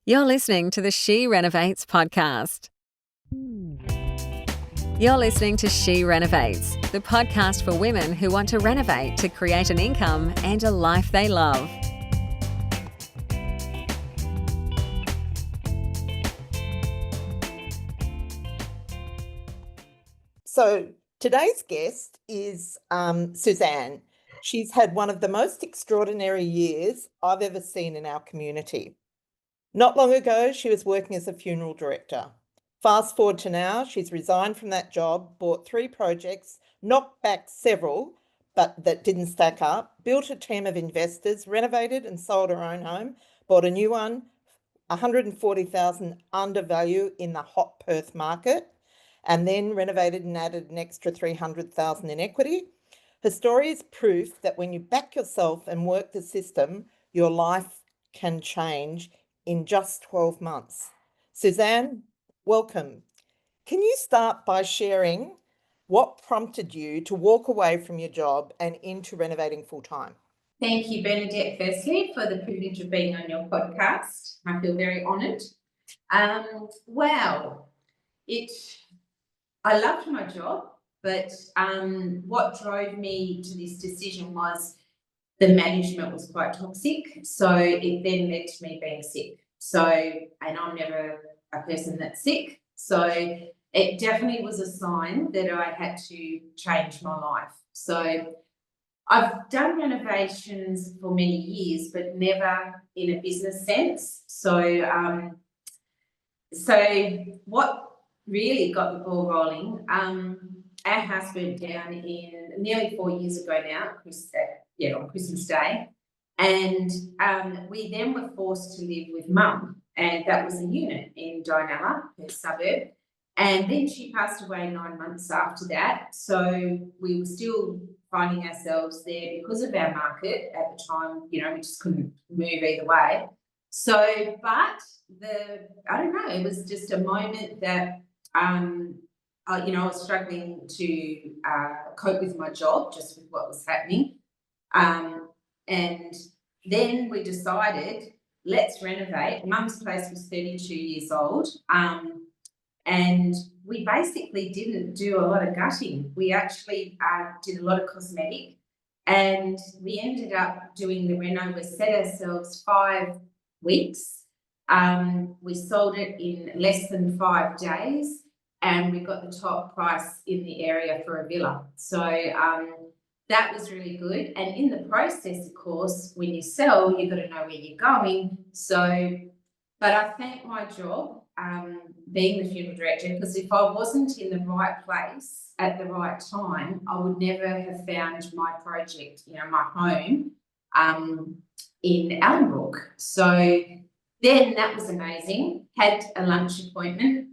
You're listening to the She Renovates podcast. You're listening to She Renovates, the podcast for women who want to renovate to create an income and a life they love. So today's guest is Suzanne. She's had one of the most extraordinary years I've ever seen in our community. Not long ago, she was working as a funeral director. Fast forward to now, she's resigned from that job, bought 3 projects, knocked back several, but that didn't stack up, built a team of investors, renovated and sold her own home, bought a new one, 140,000 under value in the hot Perth market, and then renovated and added an extra 300,000 in equity. Her story is proof that when you back yourself and work the system, your life can change in just 12 months. Suzanne, welcome. Can you start by sharing what prompted you to walk away from your job and into renovating full-time? Thank you, Bernadette, firstly, for the privilege of being on your podcast. I feel very honoured. I loved my job, but what drove me to this decision was the management was quite toxic. So it then led to me being sick. And I'm never a person that's sick. So it definitely was a sign that I had to change my life. So I've done renovations for many years, but never in a business sense. So what really got the ball rolling, our house burnt down in nearly 4 years ago now, on Christmas Day. And we then were forced to live with Mum, and that was a unit in Diamond, her suburb. And then she passed away 9 months after that. So we were still finding ourselves there because of our market at the time. We just couldn't move either way. So, but it was just a moment that, I was struggling to cope with my job, just with what was happening. And then we decided, let's renovate. Mum's place was 32 years old. And we basically didn't do a lot of gutting. We actually did a lot of cosmetic, and we ended up doing the reno. We set ourselves 5 weeks. We sold it in less than 5 days, and we got the top price in the area for a villa. So that was really good. And in the process, of course, when you sell, you've got to know where you're going. But I thank my job, being the funeral director, because if I wasn't in the right place at the right time, I would never have found my project, my home in Allenbrook. So then that was amazing. Had a lunch appointment,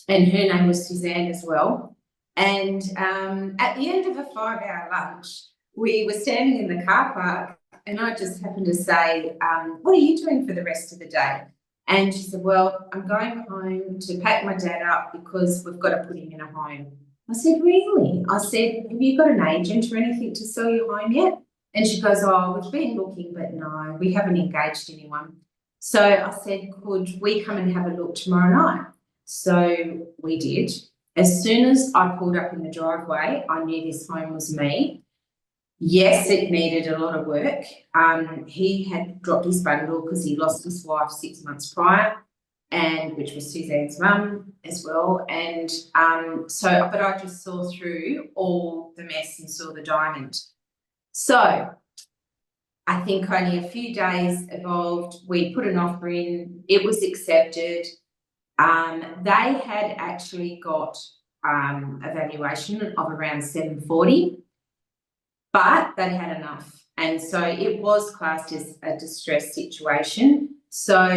and her name was Suzanne as well. And at the end of a 5-hour lunch, we were standing in the car park, and I just happened to say, what are you doing for the rest of the day? And she said, well, I'm going home to pack my dad up because we've got to put him in a home. I said, really? I said, have you got an agent or anything to sell your home yet? And she goes, oh, we've been looking, but no, we haven't engaged anyone. So I said, could we come and have a look tomorrow night? So we did. As soon as I pulled up in the driveway, I knew this home was me. Yes, it needed a lot of work. He had dropped his bundle because he lost his wife 6 months prior, which was Suzanne's mum as well. And but I just saw through all the mess and saw the diamond. So I think only a few days evolved. We put an offer in. It was accepted. They had actually got a valuation of around 740. But they had enough. And so it was classed as a distress situation. So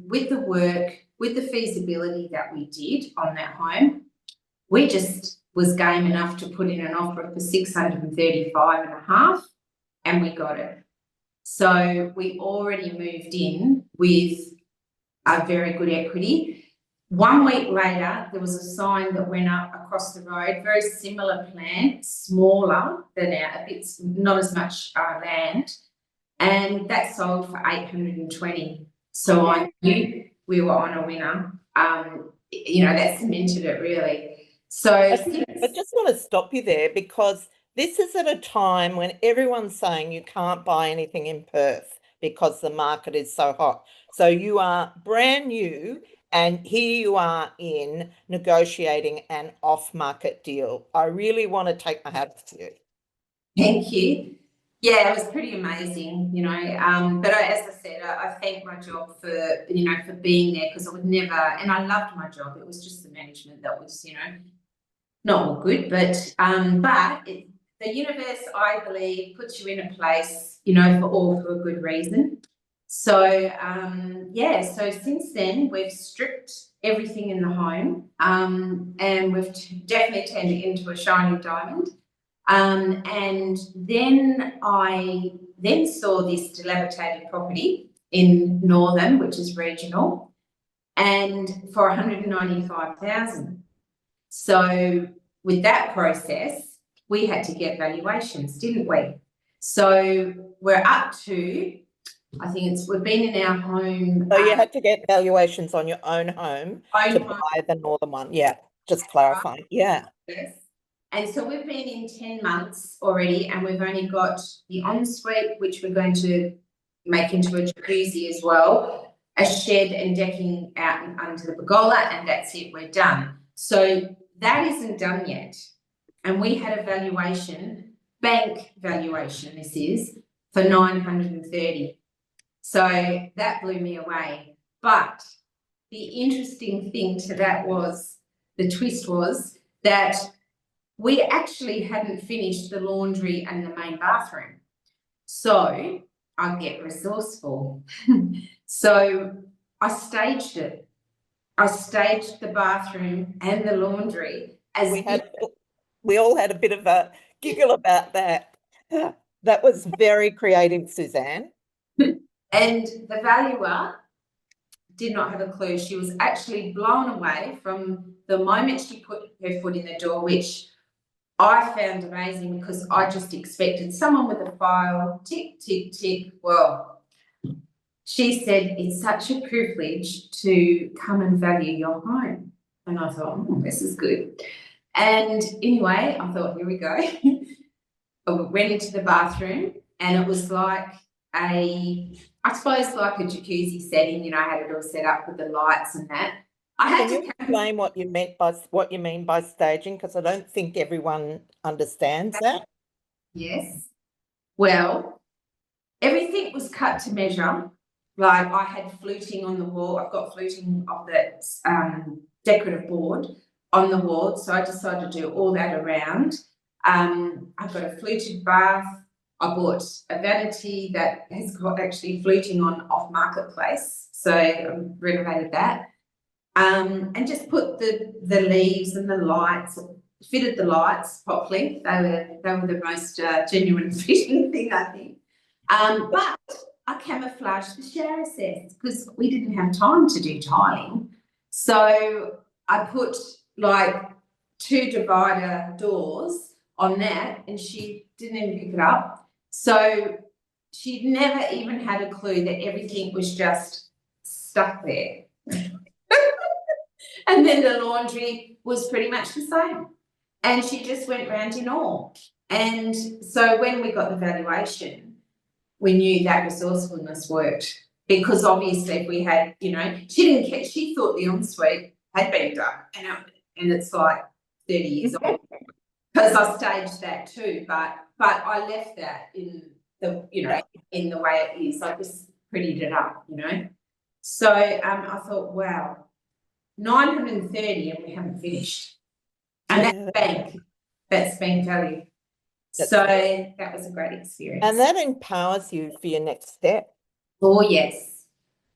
with the work, with the feasibility that we did on that home, we just was game enough to put in an offer for 635.5, and we got it. So we already moved in with a very good equity. 1 week later, there was a sign that went up across the road, very similar plan, smaller than a bit, not as much land, and that sold for 820. So I knew we were on a winner. You know, that cemented it really. So I just want to stop you there, because this is at a time when everyone's saying you can't buy anything in Perth because the market is so hot. So you are brand new, and here you are in negotiating an off-market deal. I really want to take my hat off to you. thank you. Yeah, it was pretty amazing, you know. But as I said, I thank my job for, you know, for being there, because I would never, and I loved my job. It was just the management that was, you know, not all good. But the universe, I believe, puts you in a place, you know, for a good reason. So yeah, so since then we've stripped everything in the home, and we've definitely turned it into a shining diamond. And then I saw this dilapidated property in Northern, which is regional, and for 195,000. So with that process, we had to get valuations, didn't we? So we're up to, I think we've been in our home. So you had to get valuations on your own home to buy the Northern one. Yeah, just clarifying. Yeah. Yes. And so we've been in 10 months already, and we've only got the ensuite, which we're going to make into a jacuzzi as well, a shed and decking out under the pergola, and that's it, we're done. So that isn't done yet. And we had a valuation, bank valuation this is, for 930. So that blew me away. But the interesting thing to that was, the twist was that we actually hadn't finished the laundry and the main bathroom. So I get resourceful. So I staged it. I staged the bathroom and the laundry as we all had a bit of a giggle about that. That was very creative, Suzanne. And the valuer did not have a clue. She was actually blown away from the moment she put her foot in the door, which I found amazing, because I just expected someone with a file, tick, tick, tick. Well, she said, it's such a privilege to come and value your home. And I thought, this is good. And anyway, I thought, here we go. I went into the bathroom, and it was like I suppose like a jacuzzi setting, you know, I had it all set up with the lights and that. Can you explain what you mean by staging? Because I don't think everyone understands that. Yes. Well, everything was cut to measure. Like I had fluting on the wall. I've got fluting of that decorative board on the wall. So I decided to do all that around. I've got a fluted bath. I bought a vanity that has got actually fluting on off marketplace. So I renovated that. And just put the leaves and the lights, fitted the lights properly. They were the most genuine fitting thing, I think. But I camouflaged the shower sets because we didn't have time to do tiling. So I put like 2 divider doors on that, and she didn't even pick it up. So she'd never even had a clue that everything was just stuck there. And then the laundry was pretty much the same. And she just went round in awe. And so when we got the valuation, we knew that resourcefulness worked, because obviously if we had, you know, she didn't care. She thought the ensuite had been done, and it's like 30 years old, because I staged that too. But I left that in the, you know, in the way it is. I just prettied it up, you know. So I thought, wow, 930 and we haven't finished. And that's bank value. So that was a great experience. And that empowers you for your next step. Oh, yes.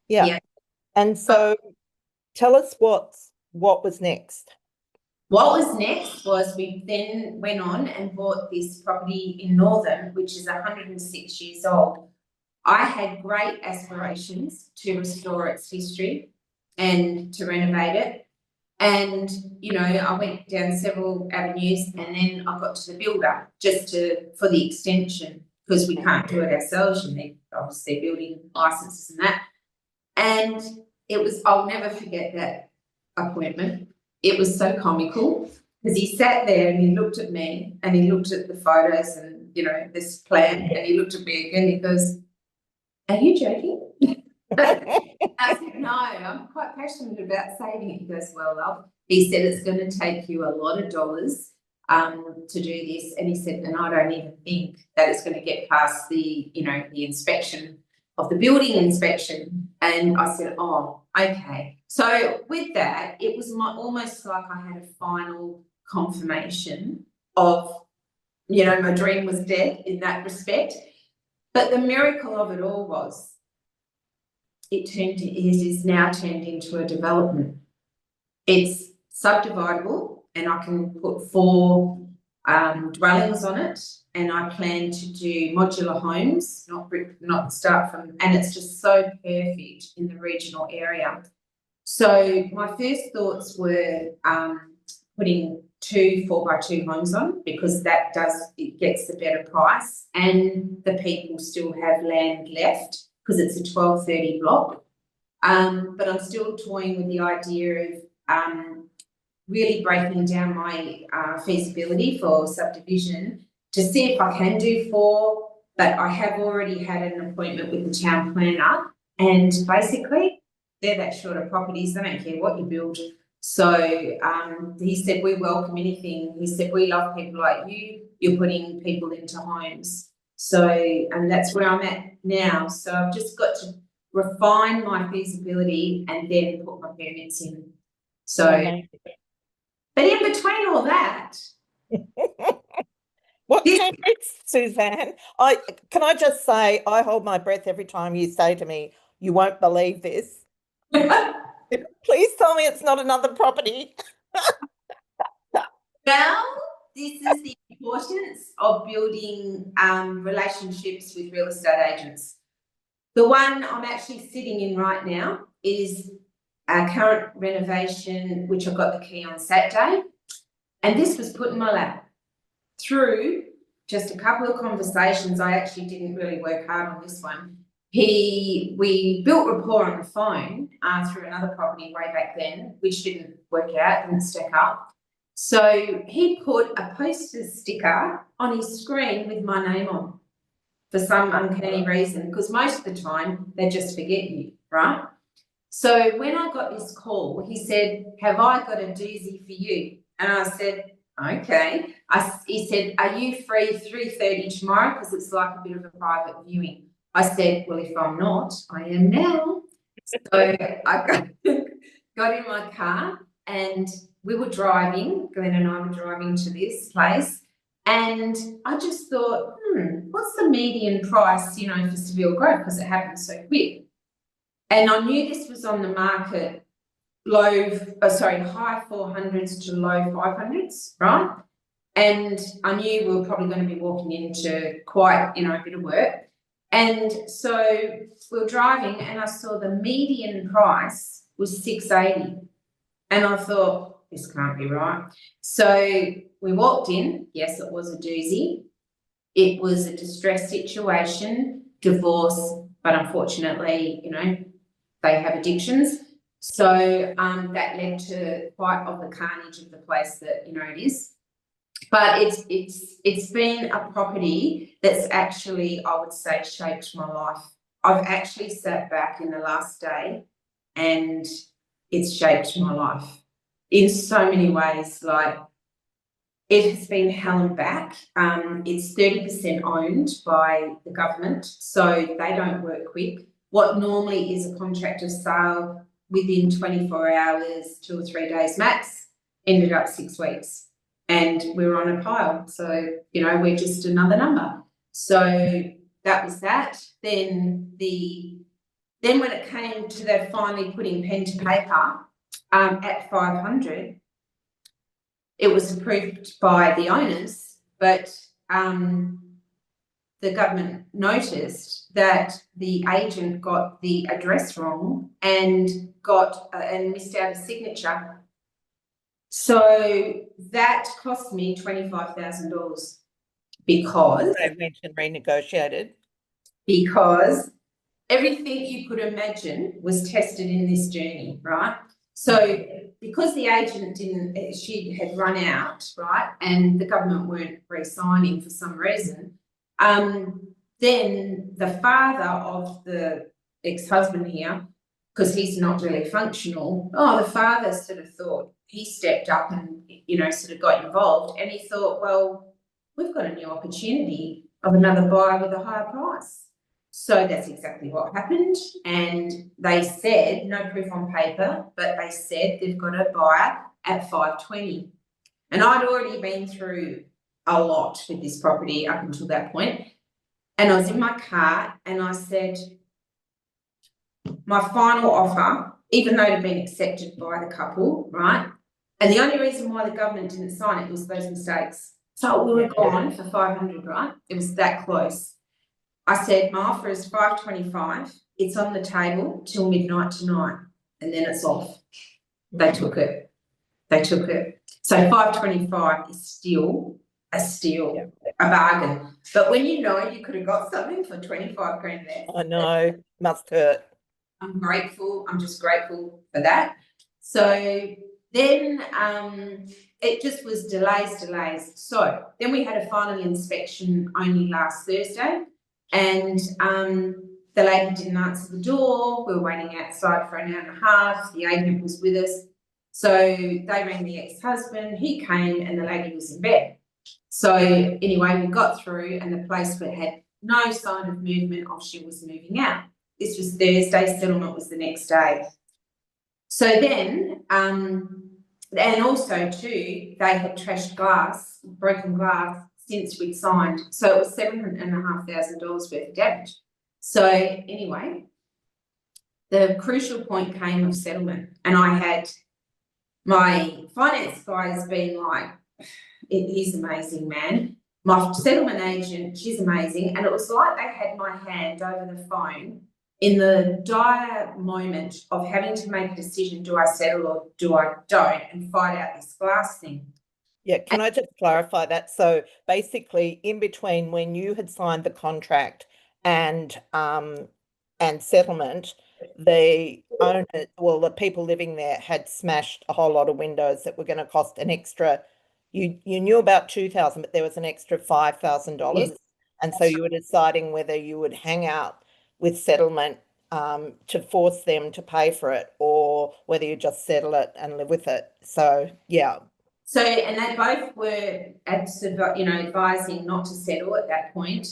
Yeah. And so tell us what was next. What was next was we then went on and bought this property in Northern, which is 106 years old. I had great aspirations to restore its history and to renovate it. And, you know, I went down several avenues, and then I got to the builder for the extension, because we can't do it ourselves. You need obviously building licenses and that. And I'll never forget that appointment. It was so comical because he sat there and he looked at me and he looked at the photos and, you know, this plan, and he looked at me again. He goes, "Are you joking?" I said, "No, I'm quite passionate about saving it." He goes, "Well, love," he said, "it's going to take you a lot of dollars to do this." And he said, "And I don't even think that it's going to get past the, you know, the inspection of the building inspection." And I said, "Oh, okay." So with that, it was almost like I had a final confirmation of, you know, my dream was dead in that respect. But the miracle of it all was it is now turned into a development. It's subdividable, and I can put 4 dwellings on it, and I plan to do modular homes, not brick, not start from, and it's just so perfect in the regional area. So my first thoughts were putting 2 4x2 homes on, because it gets the better price, and the people still have land left because it's a 1230 block. But I'm still toying with the idea of really breaking down my feasibility for subdivision to see if I can do 4, but I have already had an appointment with the town planner, and basically they're that short of properties, they don't care what you build. So he said, "We welcome anything." He said, "We love people like you. You're putting people into homes." So, and that's where I'm at now. So I've just got to refine my feasibility and then put my permits in. So, but in between all that, what permits, Suzanne? Can I just say, I hold my breath every time you say to me, "You won't believe this." Please tell me it's not another property. well, this is the importance of building relationships with real estate agents. The one I'm actually sitting in right now is a current renovation, which I got the key on Saturday. And this was put in my lap through just a couple of conversations. I actually didn't really work hard on this one. We built rapport on the phone through another property way back then, which didn't work out, didn't stack up. So he put a poster sticker on his screen with my name on for some uncanny reason, because most of the time they just forget you, right? So when I got this call, he said, "Have I got a doozy for you?" And I said, "Okay." He said, "Are you free 3:30 tomorrow? Because it's like a bit of a private viewing." I said, "Well, if I'm not, I am now." So I got in my car and we were driving, Glenn and I were driving to this place, and I just thought, what's the median price, you know, for Seville Grove, because it happens so quick. And I knew this was on the market high 400s to low 500s, right? And I knew we were probably going to be walking into quite, you know, a bit of work. And so we were driving and I saw the median price was 680. And I thought, this can't be right. So we walked in. Yes, it was a doozy. It was a distressed situation, divorce, but unfortunately, you know, they have addictions. So that led to quite of the carnage of the place that, you know, it is. But it's been a property that's actually, I would say, shaped my life. I've actually sat back in the last day and it's shaped my life in so many ways. Like, it has been hell and back. It's 30% owned by the government, so they don't work quick. What normally is a contract of sale within 24 hours, 2 or 3 days max, ended up 6 weeks. And we were on a pile. So, you know, we're just another number. So that was that. Then when it came to that finally putting pen to paper at 500, it was approved by the owners, but the government noticed that the agent got the address wrong and missed out a signature. So that cost me $25,000 because they went and renegotiated. Because everything you could imagine was tested in this journey, right? So because the agent she had run out, right, and the government weren't re-signing for some reason, then the father of the ex-husband here, because he's not really functional, the father sort of thought, he stepped up and, sort of got involved, and he thought, well, we've got a new opportunity of another buyer with a higher price. So that's exactly what happened. And they said, no proof on paper, but they said they've got a buyer at 520. And I'd already been through a lot with this property up until that point. And I was in my car and I said, my final offer, even though it had been accepted by the couple, right? And the only reason why the government didn't sign it was those mistakes. So we were gone for 500, right? It was that close. I said, my offer is 525. It's on the table till midnight tonight, and then it's off. They took it. So 525 is still a steal, a bargain. But when you could have got something for 25 grand less. I know, must hurt. I'm grateful. I'm just grateful for that. So then it just was delays. So then we had a final inspection only last Thursday. And the lady didn't answer the door. We were waiting outside for an hour and a half. The agent was with us. So they rang the ex-husband. He came and the lady was in bed. So anyway, we got through and the place had no sign of movement of she was moving out. This was Thursday. Settlement was the next day. So then, and also too, they had trashed glass, broken glass, since we'd signed. So it was $7,500 worth of damage. So anyway, the crucial point came of settlement. And I had my finance guys being like, he's amazing, man. My settlement agent, she's amazing. And it was like they had my hand over the phone in the dire moment of having to make a decision, do I settle or do I don't, and fight out this glass thing. Yeah, can I just clarify that? So basically, in between when you had signed the contract and settlement, the owner, well, the people living there had smashed a whole lot of windows that were going to cost an extra. You knew about $2,000, but there was an extra $5,000, Yes. And so you were deciding whether you would hang out with settlement to force them to pay for it, or whether you just settle it and live with it. So yeah. So, and they both were, advising not to settle at that point.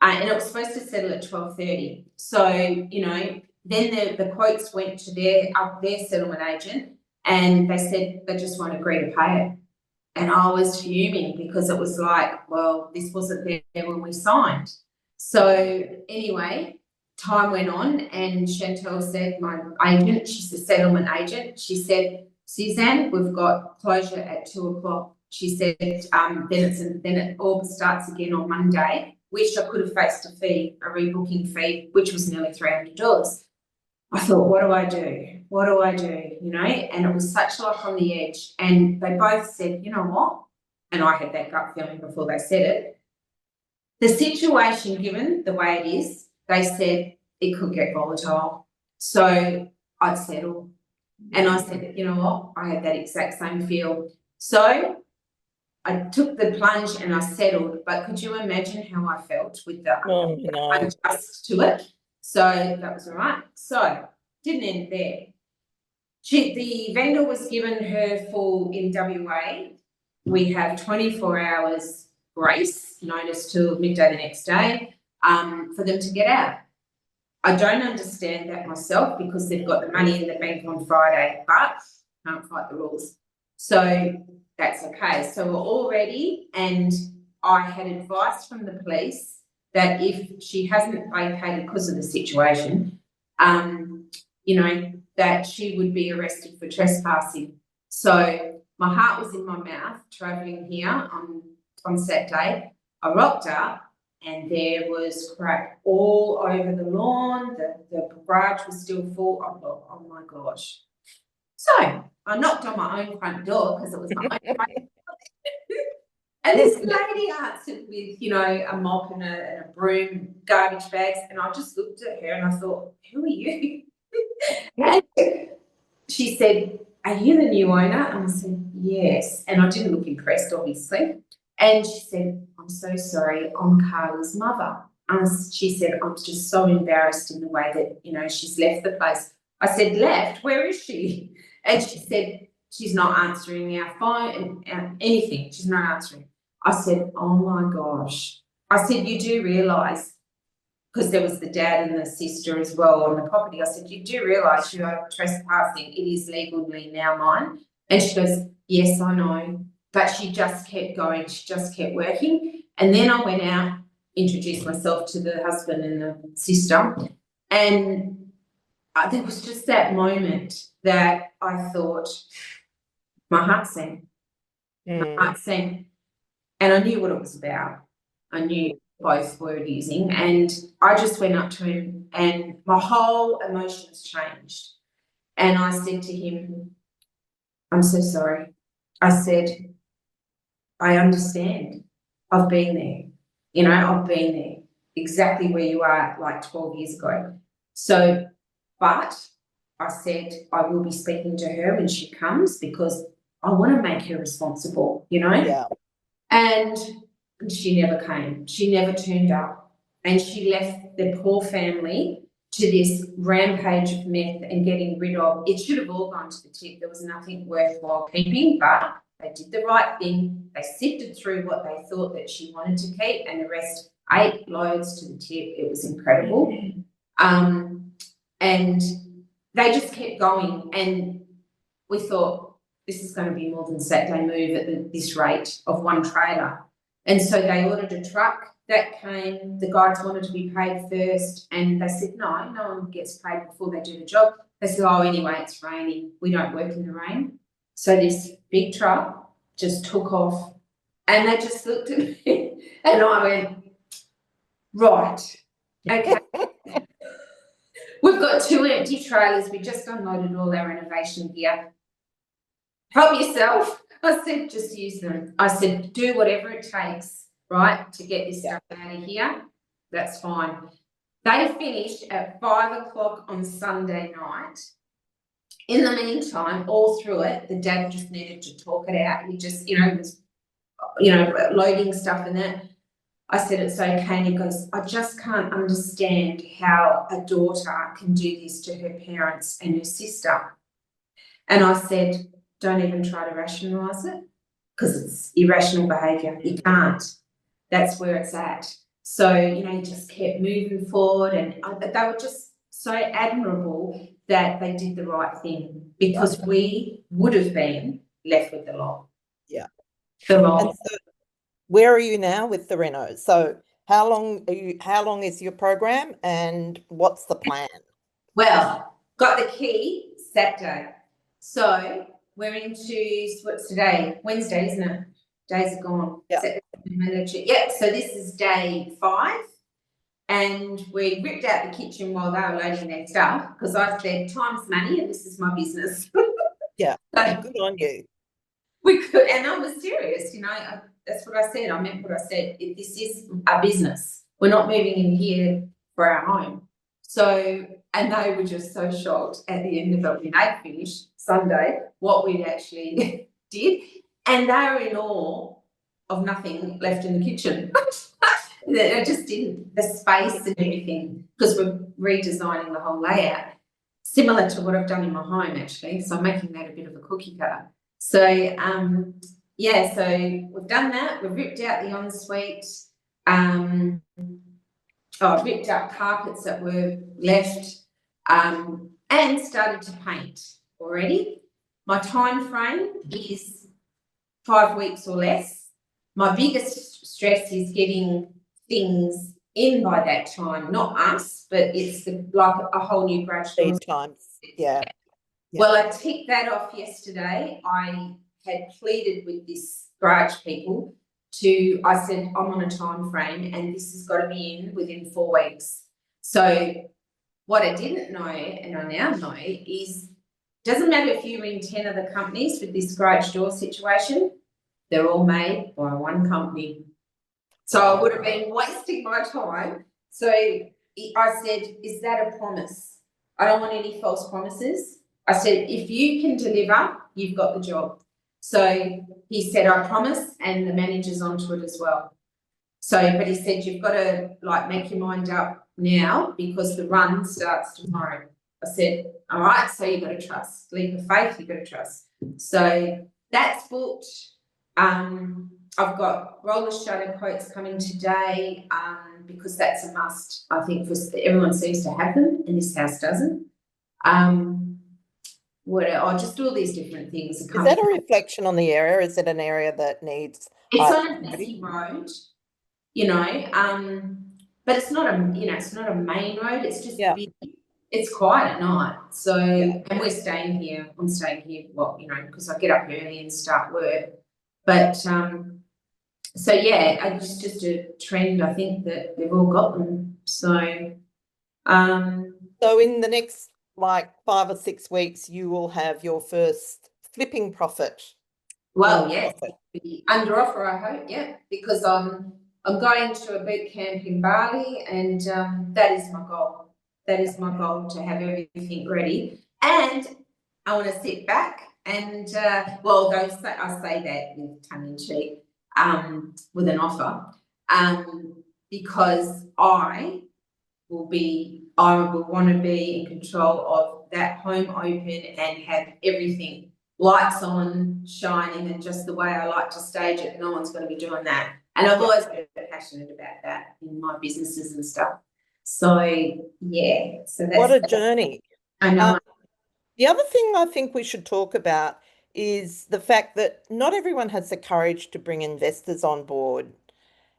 And it was supposed to settle at 12:30. So, then the quotes went to their settlement agent and they said they just won't agree to pay it. And I was fuming because it was like, well, this wasn't there when we signed. So anyway, time went on and Chantel said, my agent, she's the settlement agent, she said, Suzanne, we've got closure at 2:00. She said, then it all starts again on Monday, which I could have faced a rebooking fee, which was nearly $300. I thought, what do I do? And it was such like on the edge. And they both said, you know what? And I had that gut feeling before they said it. The situation, given the way it is, they said it could get volatile. So I'd settle. And I said, you know what? I had that exact same feel. So I took the plunge and I settled. But could you imagine how I felt with the unjust to it? So that was all right. So didn't end there. The vendor was given her full in WA. We have 24 hours grace notice till midday the next day for them to get out. I don't understand that myself because they've got the money in the bank on Friday, but can't fight the rules. So that's okay. So we're all ready, and I had advice from the police that if she hasn't vacated because of the situation, that she would be arrested for trespassing. So my heart was in my mouth travelling here on Saturday. I rocked up and there was crap all over the lawn. The garage was still full. I thought, oh my gosh. So I knocked on my own front door because it was my own front door. And this lady answered with, you know, a mop and a broom, garbage bags. And I just looked at her and I thought, who are you? And she said, are you the new owner? And I said, yes. And I didn't look impressed, obviously. And she said, I'm so sorry, I'm Carla's mother. She said, I'm just so embarrassed in the way that, you know, she's left the place. I said, left? Where is she? And she said, she's not answering our phone and anything. She's not answering. I said, oh my gosh. I said, you do realise, because there was the dad and the sister as well on the property. I said, you do realise you are trespassing. It is legally now mine. And she goes, yes, I know. But she just kept going. She just kept working. And then I went out, introduced myself to the husband and the sister. And there was just that moment that I thought, my heart sank. My heart sank. And I knew what it was about. I knew both were abusing. And I just went up to him and my whole emotions changed. And I said to him, I'm so sorry. I said, I understand. I've been there. You know, I've been there exactly where you are like 12 years ago. So, but I said, I will be speaking to her when she comes because I want to make her responsible, you know? Yeah. And she never came. She never turned up. And she left the poor family to this rampage of meth and getting rid of. It should have all gone to the tip. There was nothing worthwhile keeping, but they did the right thing. They sifted through what they thought that she wanted to keep, and the rest 8 loads to the tip. It was incredible. And they just kept going. And we thought, this is going to be more than Saturday move at this rate of one trailer. And so they ordered a truck that came. The guys wanted to be paid first, and they said, no one gets paid before they do the job. They said, oh, anyway, it's raining. We don't work in the rain. So this big truck just took off, and they just looked at me, and I went, right, okay. We've got 2 empty trailers. We just unloaded all our renovation gear. Help yourself. I said, just use them. I said, do whatever it takes, right, to get this stuff out of here. That's fine. They finished at 5 o'clock on Sunday night. In the meantime, all through it, the dad just needed to talk it out. He just, was, loading stuff in that. I said, it's okay. And he goes, I just can't understand how a daughter can do this to her parents and her sister. And I said, don't even try to rationalise it because it's irrational behaviour. You can't. That's where it's at. So, he just kept moving forward, and they were just so admirable that they did the right thing because we would have been left with the lot. Yeah. The lot. And so where are you now with the Reno? So how long is your program and what's the plan? Well, got the key Saturday. So we're into, what's today? Wednesday, isn't it? Days are gone. Yeah. Yeah, so this is day 5. And we ripped out the kitchen while they were loading their stuff because I said, time's money and this is my business. Yeah, So good on you. we could, and I was serious, that's what I said. I meant what I said. This is a business. We're not moving in here for our home. So, and they were just so shocked at the end of it when they finished Sunday, what we'd actually did. And they were in awe of nothing left in the kitchen. It just didn't, the space and everything, because we're redesigning the whole layout, similar to what I've done in my home actually. So I'm making that a bit of a cookie cutter. So, so we've done that. We've ripped out the ensuite, ripped up carpets that were left, and started to paint already. My time frame is 5 weeks or less. My biggest stress is getting things in by that time, not us, but it's like a whole new garage door. These times, yeah. Well, I ticked that off yesterday. I had pleaded with this garage people I said, I'm on a time frame and this has got to be in within 4 weeks. So what I didn't know, and I now know, is doesn't matter if you ring 10 other companies with this garage door situation, They're all made by one company. So I would have been wasting my time. So I said, is that a promise? I don't want any false promises. I said, if you can deliver, you've got the job. So he said, I promise, and the manager's onto it as well. So, but he said, you've got to like make your mind up now because the run starts tomorrow. I said, all right, so you've got to trust. Leap of faith, you've got to trust. So that's booked. I've got roller shutter quotes coming today because that's a must. I think for everyone seems to have them and this house doesn't. Just all these different things. Is that a reflection on the area? Is it an area that needs? It's on a busy road, you know, but it's not a, you know, it's not a main road. It's just busy. It's quiet at night. So, and we're staying here. I'm staying here, well, you know, because I get up early and start work. But so yeah, it's just a trend. I think that they've all got them. So, so in the next like 5 or 6 weeks, you will have your first flipping profit. Well, yes, under offer, I hope. Yeah, because I'm going to a boot camp in Bali, and that is my goal. That is my goal, to have everything ready. And I want to sit back and, well, I say that with tongue in cheek, with an offer, because I will want to be in control of that home open and have everything, lights on, shining, and just the way I like to stage it. No one's going to be doing that. And I've always been passionate about that in my businesses and stuff. So yeah, so that's what a journey. I know. The other thing I think we should talk about is the fact that not everyone has the courage to bring investors on board.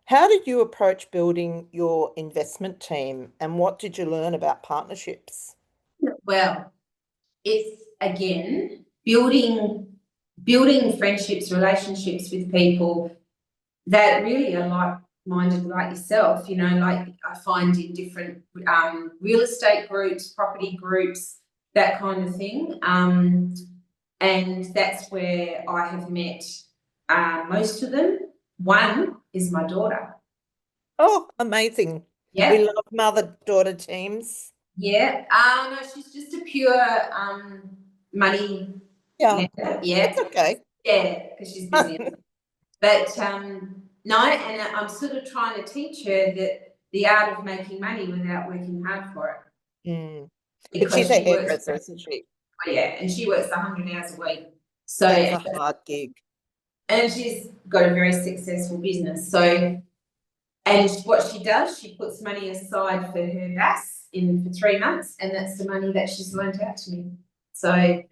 How did you approach building your investment team, and what did you learn about partnerships? Well, it's again building friendships, relationships with people that really are like-minded like yourself, you know, like I find in different real estate groups, property groups, that kind of thing. And that's where I have met most of them. One is my daughter. Oh, amazing. Yeah. We love mother-daughter teams. Yeah. No, she's just a pure money lender. Yeah. It's okay. Yeah, because she's busy. But no, and I'm sort of trying to teach her that the art of making money without working hard for it. But she's a hairdresser, isn't she? Oh, yeah, and she works 100 hours a week. So that's a hard gig. And she's got a very successful business. So, and what she does, she puts money aside for her BAS for 3 months, and that's the money that she's loaned out to me. So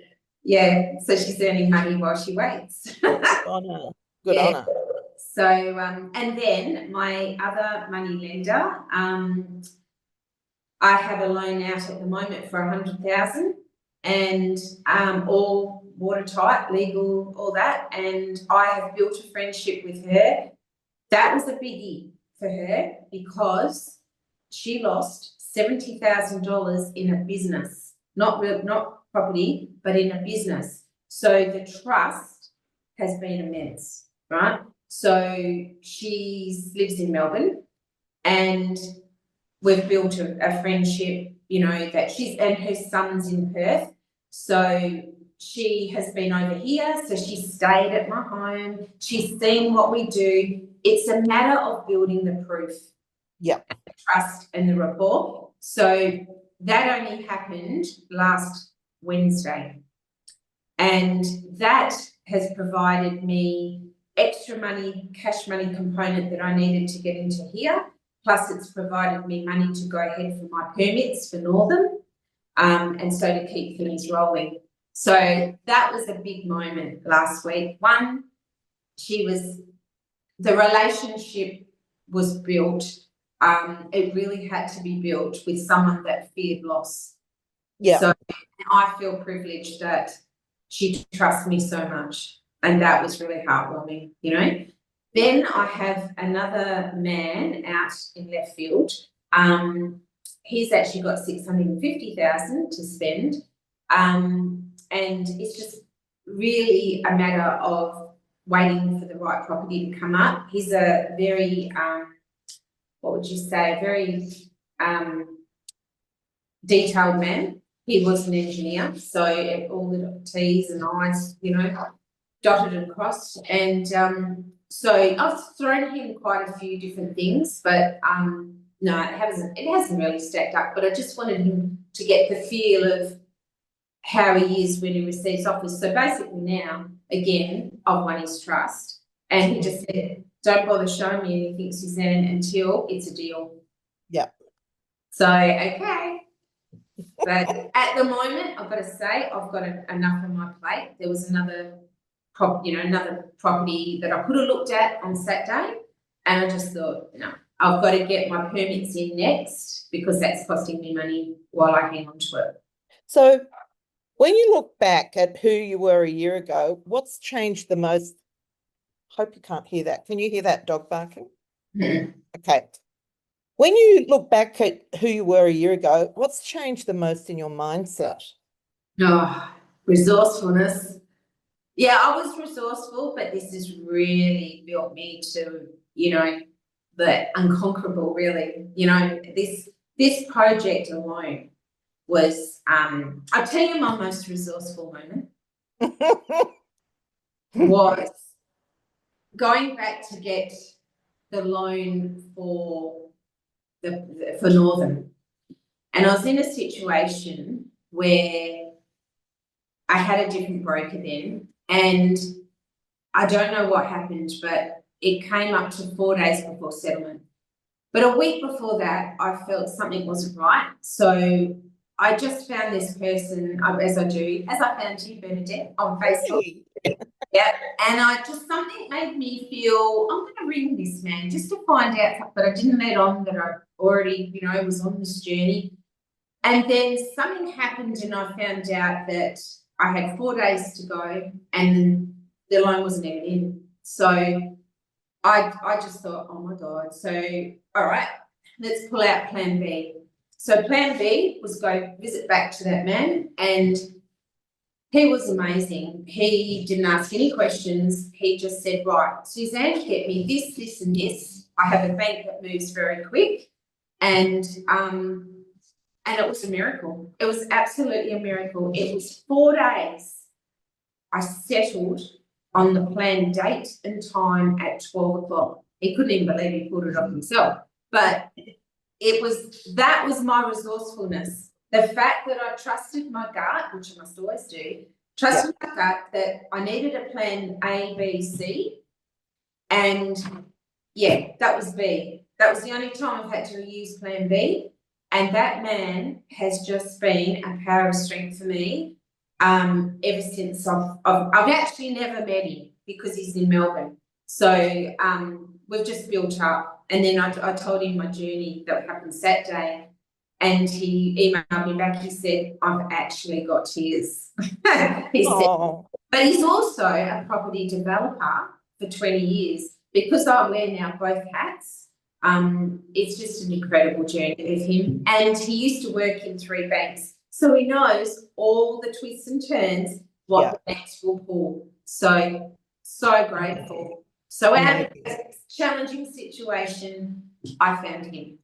yeah, so she's earning money while she waits. Good on her. So, and then my other money lender, I have a loan out at the moment for 100,000, and all watertight, legal, all that. And I have built a friendship with her. That was a biggie for her because she lost $70,000 in a business, not property, but in a business. So the trust has been immense, right? So she lives in Melbourne, and we've built a friendship, you know, that and her son's in Perth. So she has been over here. So she stayed at my home. She's seen what we do. It's a matter of building the proof. Yeah. The trust and the rapport. So that only happened last Wednesday. And that has provided me extra money, cash money component that I needed to get into here. Plus it's provided me money to go ahead for my permits for Northern, and so to keep things rolling. So that was a big moment last week. One, the relationship was built. It really had to be built with someone that feared loss. Yeah. So I feel privileged that she trusts me so much, and that was really heartwarming, you know. Then I have another man out in left field. He's actually got 650,000 to spend, and it's just really a matter of waiting for the right property to come up. He's a very, what would you say, a very detailed man. He was an engineer, so all the T's and I's, you know, dotted and crossed. And so I've thrown him quite a few different things, but no, it hasn't really stacked up. But I just wanted him to get the feel of how he is when he receives offers. So basically now, again, I've won his trust. And he just said, don't bother showing me anything, Suzanne, until it's a deal. Yeah. So, okay. But at the moment, I've got to say, I've got enough on my plate. There was another property that I could have looked at on Saturday, and I just thought, no, I've got to get my permits in next because that's costing me money while I hang on to it. So when you look back at who you were a year ago, what's changed the most? Hope you can't hear that. Can you hear that dog barking? Mm-hmm. Okay. When you look back at who you were a year ago, what's changed the most in your mindset? Oh, resourcefulness. Yeah, I was resourceful, but this has really built me to, you know, the unconquerable, really. You know, this project alone was, I'll tell you my most resourceful moment was going back to get the loan for Northern. And I was in a situation where I had a different broker then, and I don't know what happened, but it came up to 4 days before settlement. But a week before that, I felt something wasn't right. So I just found this person, as I found you, Bernadette, on Facebook. Yeah, and something made me feel, I'm going to ring this man just to find out, but I didn't let on that I already, you know, was on this journey. And then something happened and I found out that I had 4 days to go and the loan wasn't even in. So I just thought, oh my God. So, all right, let's pull out plan B. So plan B was go visit back to that man, and he was amazing. He didn't ask any questions. He just said, right, Suzanne, get me this, this and this. I have a bank that moves very quick. And it was a miracle. It was absolutely a miracle. It was 4 days. I settled on the planned date and time at 12 o'clock. He couldn't even believe he pulled it off himself. But that was my resourcefulness. The fact that I trusted my gut, which I must always do, trusted my gut that I needed a plan A, B, C. And yeah, that was B. That was the only time I've had to use plan B. And that man has just been a power of strength for me ever since I've actually never met him because he's in Melbourne. So we've just built up. And then I told him my journey that happened Saturday. And he emailed me back. He said, I've actually got tears. He said, but he's also a property developer for 20 years. Because I wear now both hats, it's just an incredible journey with him. And he used to work in 3 banks. So he knows all the twists and turns, what the banks will pull. So grateful. So out of a challenging situation, I found him.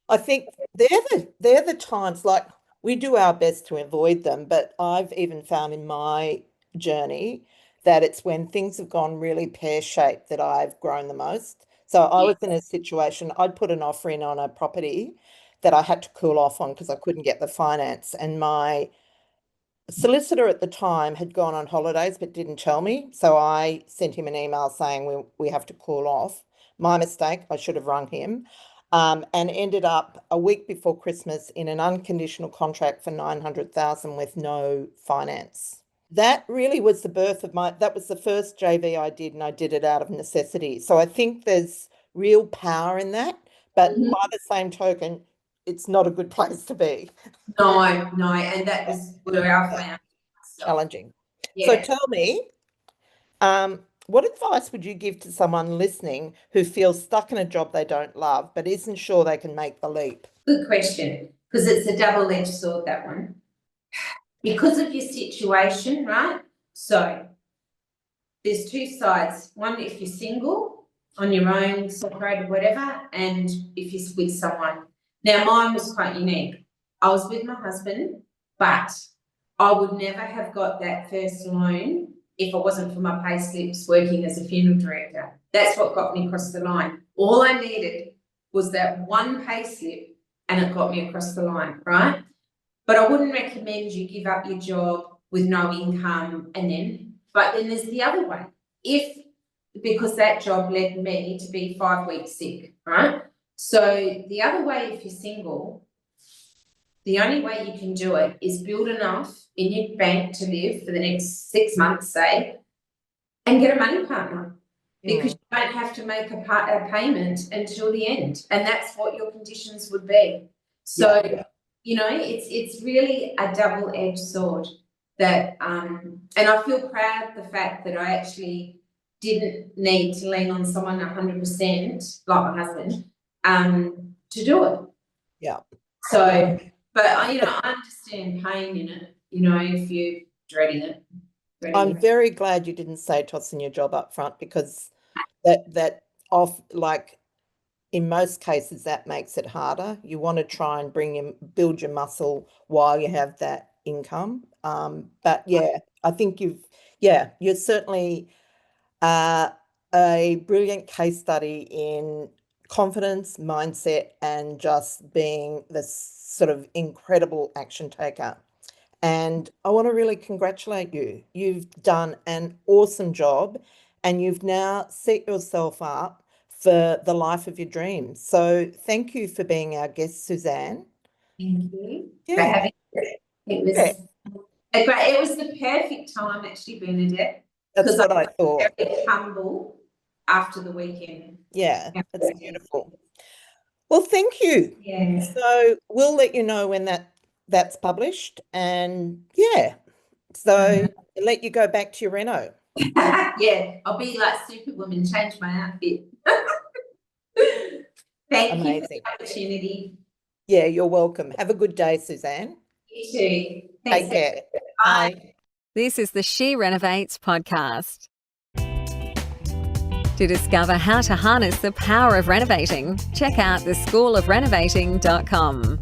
I think they're the times, like, we do our best to avoid them, but I've even found in my journey that it's when things have gone really pear-shaped that I've grown the most. So I was in a situation, I'd put an offer in on a property that I had to cool off on because I couldn't get the finance, and my solicitor at the time had gone on holidays but didn't tell me. So I sent him an email saying we have to cool off. My mistake, I should have rung him. And ended up a week before Christmas in an unconditional contract for $900,000 with no finance. That really was the birth of that was the first JV I did, and I did it out of necessity. So I think there's real power in that, but by the same token, it's not a good place to be. No, and that was where I found challenging. Yeah. So tell me, what advice would you give to someone listening who feels stuck in a job they don't love but isn't sure they can make the leap? Good question, because it's a double-edged sword, that one. Because of your situation, right? So there's two sides. One, if you're single, on your own, separated, whatever, and if you're with someone. Now, mine was quite unique. I was with my husband, but I would never have got that first loan if it wasn't for my pay slips working as a funeral director. That's what got me across the line. All I needed was that one pay slip and it got me across the line, right? But I wouldn't recommend you give up your job with no income but then there's the other way. Because that job led me to be 5 weeks sick, right? So the other way, if you're single, the only way you can do it is build enough in your bank to live for the next 6 months, say, and get a money partner. Because you don't have to make a payment until the end. And that's what your conditions would be. So, you know, it's really a double-edged sword that, and I feel proud of the fact that I actually didn't need to lean on someone 100%, like my husband, to do it. Yeah. So, but I understand pain in it, if you're dreading it. I'm very glad you didn't say tossing your job up front, because that in most cases that makes it harder. You want to try and build your muscle while you have that income. But yeah, I think you're certainly a brilliant case study in confidence, mindset, and just being this sort of incredible action taker. And I want to really congratulate you. You've done an awesome job, and you've now set yourself up for the life of your dreams. So thank you for being our guest, Suzanne. Thank you for Yeah. having me. It was the perfect time, actually, Bernadette. That's what I thought. Very humble after the weekend. Yeah, that's beautiful. Well, thank you. Yeah. So we'll let you know when that's published, and so let you go back to your Reno. Yeah, I'll be like Superwoman, change my outfit. Thank you for the opportunity. Yeah, you're welcome. Have a good day, Suzanne. You too. Take care. Bye. This is the She Renovates podcast. To discover how to harness the power of renovating, check out theschoolofrenovating.com.